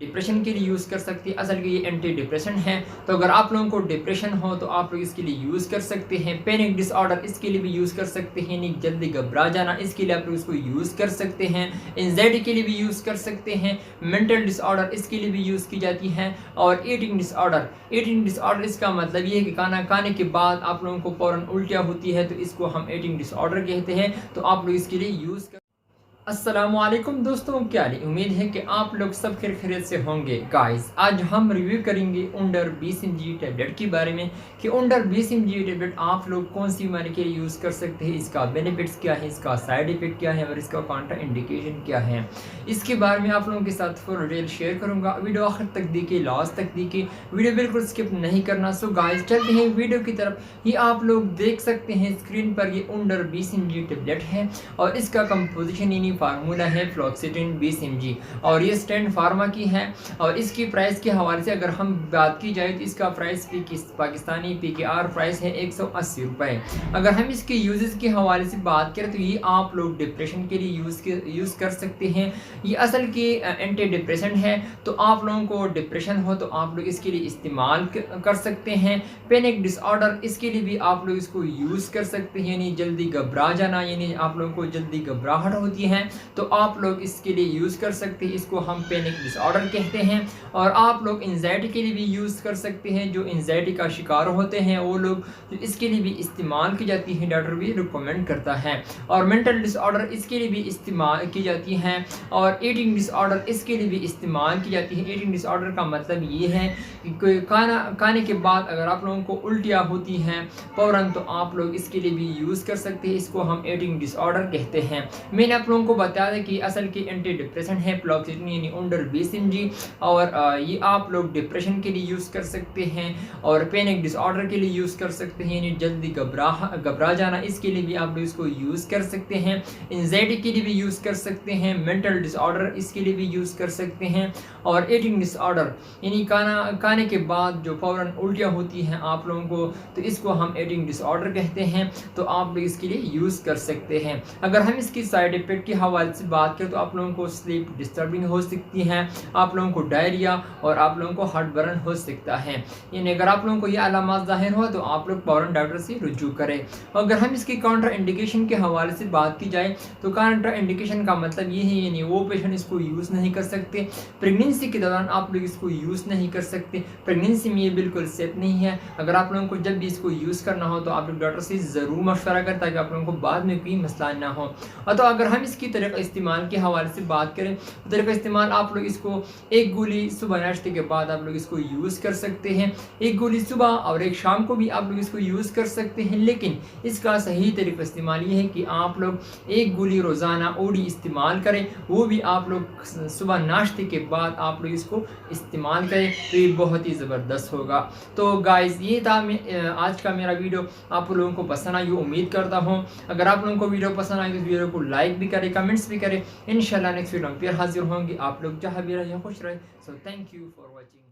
Depression के लिए use कर सकते हैं। असल के ये एंटी डिप्रेशन है, तो अगर आप लोगों को डिप्रेशन हो तो आप लोग इसके लिए यूज़ कर सकते हैं। पैनिक डिसऑर्डर इसके लिए भी यूज़ कर सकते हैं, यानी जल्दी घबरा जाना, इसके लिए आप लोग इसको यूज़ कर सकते हैं। एंजाइटी के लिए भी यूज़ कर सकते हैं। मेंटल डिसऑर्डर इसके लिए भी यूज़ की जाती है। और ईटिंग डिसऑर्डर इसका मतलब ये है कि खाना खाने के बाद आप लोगों को फ़ौरन उल्टियाँ होती है, तो इसको हम ईटिंग डिसऑर्डर कहते हैं। तो आप लोग इसके लिए यूज़ कर। अस्सलामुअलैकुम दोस्तों, क्या हाल है? उम्मीद है कि आप लोग सब खैरियत से होंगे। गाइस, आज हम रिव्यू करेंगे उंडर 20 mg टैबलेट के बारे में कि उंडर 20 mg टैबलेट आप लोग कौन सी बीमारी के लिए यूज़ कर सकते हैं, इसका बेनिफिट्स क्या है, इसका साइड इफेक्ट क्या है और इसका काउंटर इंडिकेशन क्या है। इसके बारे में आप लोगों के साथ फुल डिटेल शेयर करूँगा। वीडियो आखिर तक देखिए, लास्ट तक देखिए, वीडियो बिल्कुल स्किप नहीं करना। सो गाइस, चलते हैं वीडियो की तरफ। ये आप लोग देख सकते हैं स्क्रीन पर, ये उंडर 20 mg टैबलेट है और इसका कंपोजिशन यानी फार्मूला है फ्लोक्सिटिन 20 mg और ये स्टैंड फार्मा की है। और इसकी प्राइस के हवाले से अगर हम बात की जाए तो इसका प्राइस पाकिस्तानी PKR प्राइस है 180 रुपये। अगर हम इसके यूजेस के हवाले से बात करें तो ये आप लोग डिप्रेशन के लिए यूज़ कर सकते हैं। ये असल की एंटी डिप्रेशन है, तो आप लोगों को डिप्रेशन हो तो आप लोग इसके लिए इस्तेमाल कर सकते हैं। पैनिक डिसऑर्डर इसके लिए भी आप लोग इसको यूज़ कर सकते हैं, यानी जल्दी घबरा जाना, यानी आप लोगों को जल्दी घबराहट होती है तो आप लोग इसके लिए यूज़ कर सकते हैं। इसको हम पैनिक डिसऑर्डर कहते हैं। और आप लोग एंजाइटी के लिए भी यूज़ कर सकते हैं। जो एंजाइटी का शिकार होते हैं वो लोग इसके लिए भी इस्तेमाल की जाती है, डॉक्टर भी रिकमेंड करता है। और मेंटल डिसऑर्डर इसके लिए भी इस्तेमाल की जाती हैं। और ईटिंग डिसऑर्डर इसके लिए भी इस्तेमाल की जाती है। ईटिंग डिसऑर्डर का मतलब ये है कि कोई खाने के बाद अगर आप लोगों को उल्टियाँ होती हैं फ़ौरन, तो आप लोग इसके लिए भी यूज़ कर सकते हैं। इसको हम ईटिंग डिसऑर्डर कहते हैं। मैंने आप लोगों को बता दें कि असल की एंटी डिप्रेशन है फ्लोक्सिटिन यानी उंडर 20 mg। और ये आप लोग डिप्रेशन के लिए यूज़ कर सकते हैं और पैनिक डिसऑर्डर के लिए यूज़ कर सकते हैं, यानी जल्दी घबरा जाना, इसके लिए भी आप लोग इसको यूज़ कर सकते हैं। एंजाइटी के लिए भी यूज़ कर सकते हैं। मेंटल डिसऑर्डर इसके लिए भी यूज़ कर सकते हैं। और ईटिंग डिसऑर्डर यानी खाने के बाद जो फ़ौरन उल्टियाँ होती हैं आप लोगों को, तो इसको हम ईटिंग डिसऑर्डर कहते हैं। तो आप लोग इसके लिए यूज़ कर सकते हैं। अगर हम इसकी साइड इफेक्ट के हवाले से बात करें तो आप लोगों को स्लीप डिस्टर्बिंग हो सकती है, आप लोगों को डायरिया और आप लोगों को हार्ट बर्न हो सकता है। यानी अगर आप लोगों को ये अलामत ज़ाहिर हो तो आप लोग फ़ौरन डॉक्टर से रुजू करें। अगर हम इसकी काउंटर इंडिकेशन के हवाले से बात की जाए तो काउंटर इंडिकेशन का मतलब ये है, यानी वो पेशेंट इसको यूज़ नहीं कर सकते। प्रेगनेंसी के दौरान आप लोग इसको यूज़ नहीं कर सकते। प्रेगनेंसी में ये बिल्कुल सेफ नहीं है। अगर आप लोगों को जब भी इसको यूज़ करना हो तो आप लोग डॉक्टर से ज़रूर मशवरा करें ताकि आप लोगों को बाद में कोई मसला ना हो। और तो अगर हम इसकी तरीक़ा इस्तेमाल के हवाले से बात करें तो तरीक़ा इस्तेमाल आप लोग इसको एक गोली सुबह नाश्ते के बाद आप लोग इसको यूज़ कर सकते हैं। एक गोली सुबह और एक शाम को भी आप लोग इसको यूज़ कर सकते हैं। लेकिन इसका सही तरीक़ा इस्तेमाल ये है कि आप लोग एक गोली रोज़ाना ओडी इस्तेमाल करें, वो भी आप लोग सुबह नाश्ते के बाद आप लोग इसको इस्तेमाल करें, तो ये बहुत ही ज़बरदस्त होगा। तो गाइज़, ये था आज का मेरा वीडियो। आप लोगों को पसंद आई उम्मीद करता हूँ। अगर आप लोगों को वीडियो पसंद आई तो वीडियो को लाइक भी करें, कमेंट्स भी करें। इंशाल्लाह नेक्स्ट वीडियो में फिर हाजिर होंगे। आप लोग जहाँ भी रहे खुश रहे। So thank you for watching.